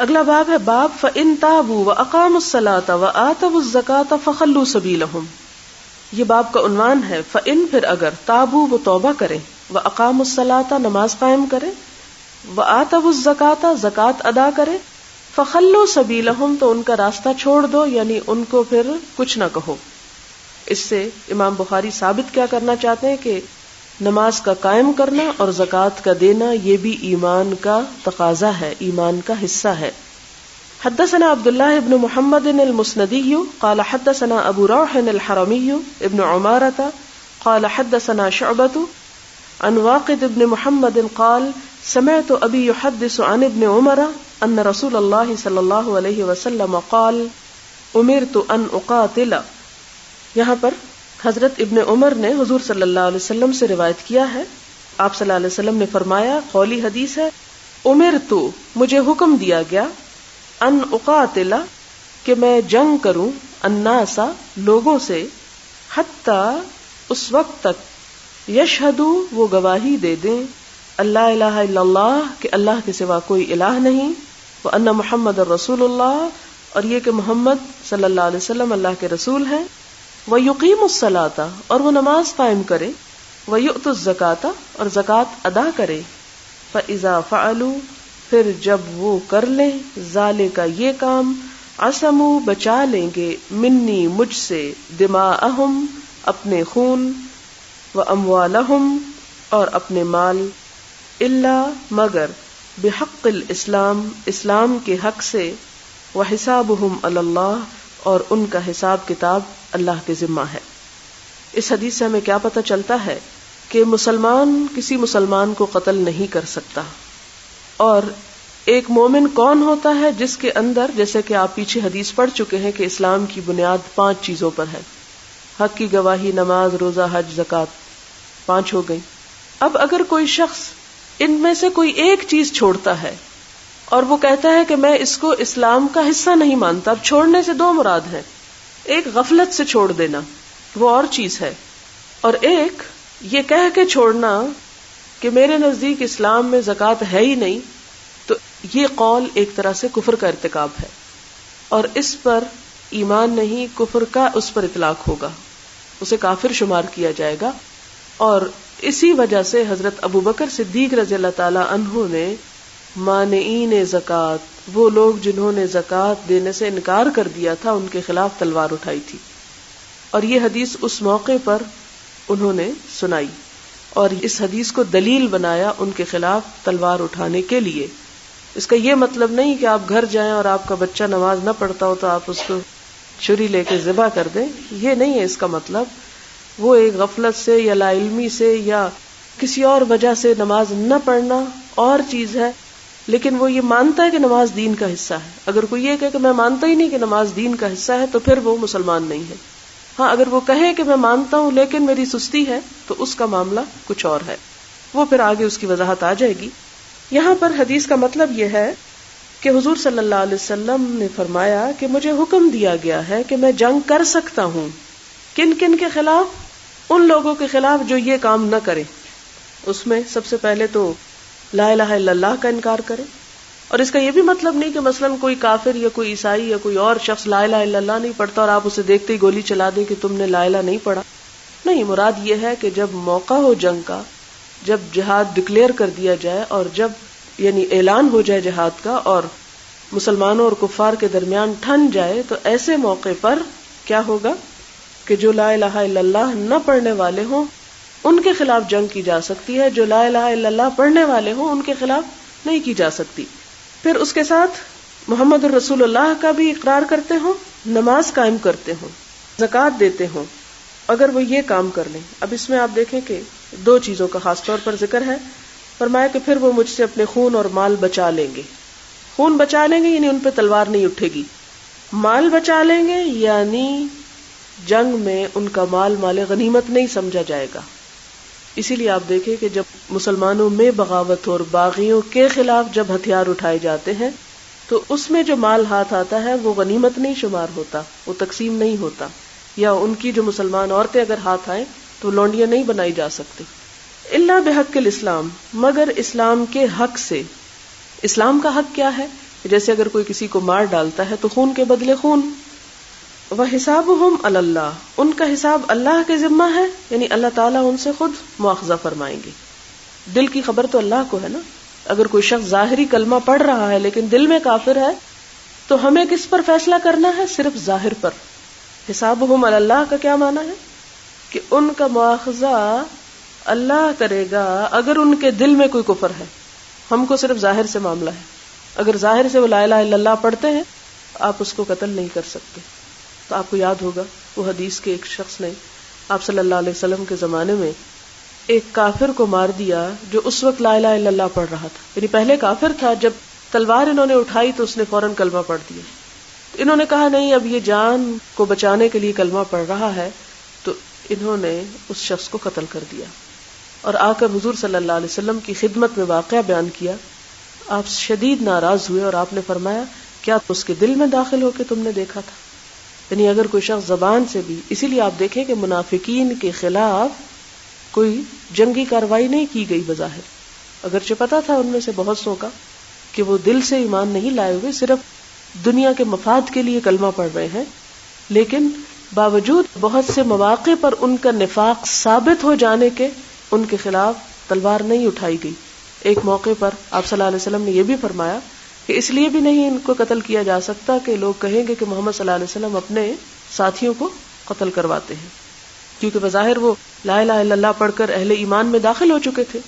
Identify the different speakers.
Speaker 1: اگلا باب ہے باب فَإِن تَابُوا وَأَقَامُوا الصَّلَاةَ وَآتَوُا الزَّكَاةَ فَخَلُّوا سَبِيلَهُمْ. یہ باب کا عنوان ہے فَإِن پھر اگر تابو وہ توبہ کریں وَأَقَامُوا الصَّلَاةَ نماز قائم کریں وَآتَوُا الزَّكَاةَ زکوٰۃ ادا کریں فَخَلُّوا سَبِيلَهُمْ تو ان کا راستہ چھوڑ دو، یعنی ان کو پھر کچھ نہ کہو. اس سے امام بخاری ثابت کیا کرنا چاہتے ہیں کہ نماز کا قائم کرنا اور زکوٰۃ کا دینا یہ بھی ایمان کا تقاضا ہے، ایمان کا حصہ ہے. حدثنا عبداللہ ابن محمد المسندی قال حدثنا ابو روح الحرمی ابن عمارۃ قال حدثنا شعبۃ عن واقد ابن محمد قال سمعت ابی يحدث عن ابن عمر ان رسول اللہ صلی اللہ علیہ وسلم قال امرت ان اقاتل. یہاں پر حضرت ابن عمر نے حضور صلی اللہ علیہ وسلم سے روایت کیا ہے، آپ صلی اللہ علیہ وسلم نے فرمایا، قولی حدیث ہے، امرت مجھے حکم دیا گیا، ان اقاتل کہ میں جنگ کروں، الناس لوگوں سے، حتی اس وقت تک، یشہدوا وہ گواہی دے دیں، اللہ الہ الا اللہ کہ اللہ کے سوا کوئی الہ نہیں، وان محمد رسول اللہ اور یہ کہ محمد صلی اللہ علیہ وسلم اللہ کے رسول ہیں، وَيُقِيمُ الصَّلَاةَ اور وہ نماز قائم کرے، وَيُؤْتُ الزَّكَاةَ اور زکوٰۃ ادا کرے، فَإِذَا فَعَلُوا پھر جب وہ کر لیں ذَلِكَ یہ کام، عَصَمُوا بچا لیں گے، مِنِّي مجھ سے، دِمَاءَهُمْ اپنے خون، وَأَمْوَالَهُمْ اور اپنے مال، إِلَّا مگر بِحَقِّ الْإِسْلام اسلام کے حق سے، وَحِسَابُهُمْ عَلَى اللَّهِ اور ان کا حساب کتاب اللہ کے ذمہ ہے. اس حدیث سے ہمیں کیا پتہ چلتا ہے کہ مسلمان کسی مسلمان کو قتل نہیں کر سکتا، اور ایک مومن کون ہوتا ہے جس کے اندر، جیسے کہ آپ پیچھے حدیث پڑھ چکے ہیں کہ اسلام کی بنیاد 5 چیزوں پر ہے، حق کی گواہی، نماز، روزہ، حج، زکوٰۃ، 5 ہو گئی. اب اگر کوئی شخص ان میں سے کوئی ایک چیز چھوڑتا ہے اور وہ کہتا ہے کہ میں اس کو اسلام کا حصہ نہیں مانتا، اب چھوڑنے سے 2 مراد ہیں، ایک غفلت سے چھوڑ دینا وہ اور چیز ہے، اور ایک یہ کہہ کے چھوڑنا کہ میرے نزدیک اسلام میں زکوٰۃ ہے ہی نہیں، تو یہ قول ایک طرح سے کفر کا ارتکاب ہے، اور اس پر ایمان نہیں، کفر کا اس پر اطلاق ہوگا، اسے کافر شمار کیا جائے گا. اور اسی وجہ سے حضرت ابو بکر صدیق رضی اللہ تعالی عنہ نے مانعین زکوٰۃ، وہ لوگ جنہوں نے زکوٰۃ دینے سے انکار کر دیا تھا، ان کے خلاف تلوار اٹھائی تھی، اور یہ حدیث اس موقع پر انہوں نے سنائی، اور اس حدیث کو دلیل بنایا ان کے خلاف تلوار اٹھانے کے لیے. اس کا یہ مطلب نہیں کہ آپ گھر جائیں اور آپ کا بچہ نماز نہ پڑھتا ہو تو آپ اس کو چھری لے کے ذبح کر دیں، یہ نہیں ہے اس کا مطلب. وہ ایک غفلت سے یا لا علمی سے یا کسی اور وجہ سے نماز نہ پڑھنا اور چیز ہے، لیکن وہ یہ مانتا ہے کہ نماز دین کا حصہ ہے. اگر کوئی یہ کہے کہ میں مانتا ہی نہیں کہ نماز دین کا حصہ ہے تو پھر وہ مسلمان نہیں ہے. ہاں اگر وہ کہے کہ میں مانتا ہوں لیکن میری سستی ہے تو اس کا معاملہ کچھ اور ہے، وہ پھر آگے اس کی وضاحت آ جائے گی. یہاں پر حدیث کا مطلب یہ ہے کہ حضور صلی اللہ علیہ وسلم نے فرمایا کہ مجھے حکم دیا گیا ہے کہ میں جنگ کر سکتا ہوں. کن کن کے خلاف؟ ان لوگوں کے خلاف جو یہ کام نہ کریں. اس میں سب سے پہلے تو لا الہ الا اللہ کا انکار کرے، اور اس کا یہ بھی مطلب نہیں کہ مثلاً کوئی کافر یا کوئی عیسائی یا کوئی اور شخص لا الہ الا اللہ نہیں پڑھتا اور آپ اسے دیکھتے ہی گولی چلا دیں کہ تم نے لا الہ نہیں پڑھا. نہیں، مراد یہ ہے کہ جب موقع ہو جنگ کا، جب جہاد ڈکلیئر کر دیا جائے اور جب یعنی اعلان ہو جائے جہاد کا اور مسلمانوں اور کفار کے درمیان ٹھن جائے، تو ایسے موقع پر کیا ہوگا کہ جو لا الہ الا اللہ نہ پڑھنے والے ہوں ان کے خلاف جنگ کی جا سکتی ہے، جو لا الہ الا اللہ پڑھنے والے ہوں ان کے خلاف نہیں کی جا سکتی. پھر اس کے ساتھ محمد الرسول اللہ کا بھی اقرار کرتے ہوں، نماز قائم کرتے ہوں، زکوٰۃ دیتے ہوں، اگر وہ یہ کام کر لیں. اب اس میں آپ دیکھیں کہ 2 چیزوں کا خاص طور پر ذکر ہے. فرمایا کہ پھر وہ مجھ سے اپنے خون اور مال بچا لیں گے. خون بچا لیں گے یعنی ان پہ تلوار نہیں اٹھے گی، مال بچا لیں گے یعنی جنگ میں ان کا مال مال غنیمت نہیں سمجھا جائے گا. اسی لیے آپ دیکھیں کہ جب مسلمانوں میں بغاوت اور باغیوں کے خلاف جب ہتھیار اٹھائے جاتے ہیں تو اس میں جو مال ہاتھ آتا ہے وہ غنیمت نہیں شمار ہوتا، وہ تقسیم نہیں ہوتا، یا ان کی جو مسلمان عورتیں اگر ہاتھ آئیں تو لونڈیاں نہیں بنائی جا سکتی. الا بحق الاسلام، مگر اسلام کے حق سے. اسلام کا حق کیا ہے؟ جیسے اگر کوئی کسی کو مار ڈالتا ہے تو خون کے بدلے خون. وَحِسَابُهُمْ عَلَى اللَّهِ، ان کا حساب اللہ کے ذمہ ہے، یعنی اللہ تعالیٰ ان سے خود مواخذہ فرمائیں گے. دل کی خبر تو اللہ کو ہے نا. اگر کوئی شخص ظاہری کلمہ پڑھ رہا ہے لیکن دل میں کافر ہے تو ہمیں کس پر فیصلہ کرنا ہے؟ صرف ظاہر پر. حسابہم علی اللہ کا کیا معنی ہے؟ کہ ان کا مواخذہ اللہ کرے گا اگر ان کے دل میں کوئی کفر ہے. ہم کو صرف ظاہر سے معاملہ ہے. اگر ظاہر سے وہ لا الہ الا اللہ پڑھتے ہیں آپ اس کو قتل نہیں کر سکتے. تو آپ کو یاد ہوگا وہ حدیث کے ایک شخص نے آپ صلی اللہ علیہ وسلم کے زمانے میں ایک کافر کو مار دیا جو اس وقت لا الہ الا اللہ پڑھ رہا تھا. یعنی پہلے کافر تھا، جب تلوار انہوں نے اٹھائی تو اس نے فوراً کلمہ پڑھ دیا. انہوں نے کہا نہیں، اب یہ جان کو بچانے کے لیے کلمہ پڑھ رہا ہے، تو انہوں نے اس شخص کو قتل کر دیا اور آ کر حضور صلی اللہ علیہ وسلم کی خدمت میں واقعہ بیان کیا. آپ شدید ناراض ہوئے اور آپ نے فرمایا کیا اس کے دل میں داخل ہو کے تم نے دیکھا تھا؟ یعنی اگر کوئی شخص زبان سے بھی، اسی لیے آپ دیکھیں کہ منافقین کے خلاف کوئی جنگی کارروائی نہیں کی گئی بظاہر، اگرچہ پتا تھا ان میں سے بہت سو کا کہ وہ دل سے ایمان نہیں لائے ہوئے، صرف دنیا کے مفاد کے لیے کلمہ پڑھ رہے ہیں، لیکن باوجود بہت سے مواقع پر ان کا نفاق ثابت ہو جانے کے ان کے خلاف تلوار نہیں اٹھائی گئی. ایک موقع پر آپ صلی اللہ علیہ وسلم نے یہ بھی فرمایا کہ اس لیے بھی نہیں ان کو قتل کیا جا سکتا کہ لوگ کہیں گے کہ محمد صلی اللہ علیہ وسلم اپنے ساتھیوں کو قتل کرواتے ہیں، کیونکہ بظاہر وہ لا الہ الا اللہ پڑھ کر اہل ایمان میں داخل ہو چکے تھے.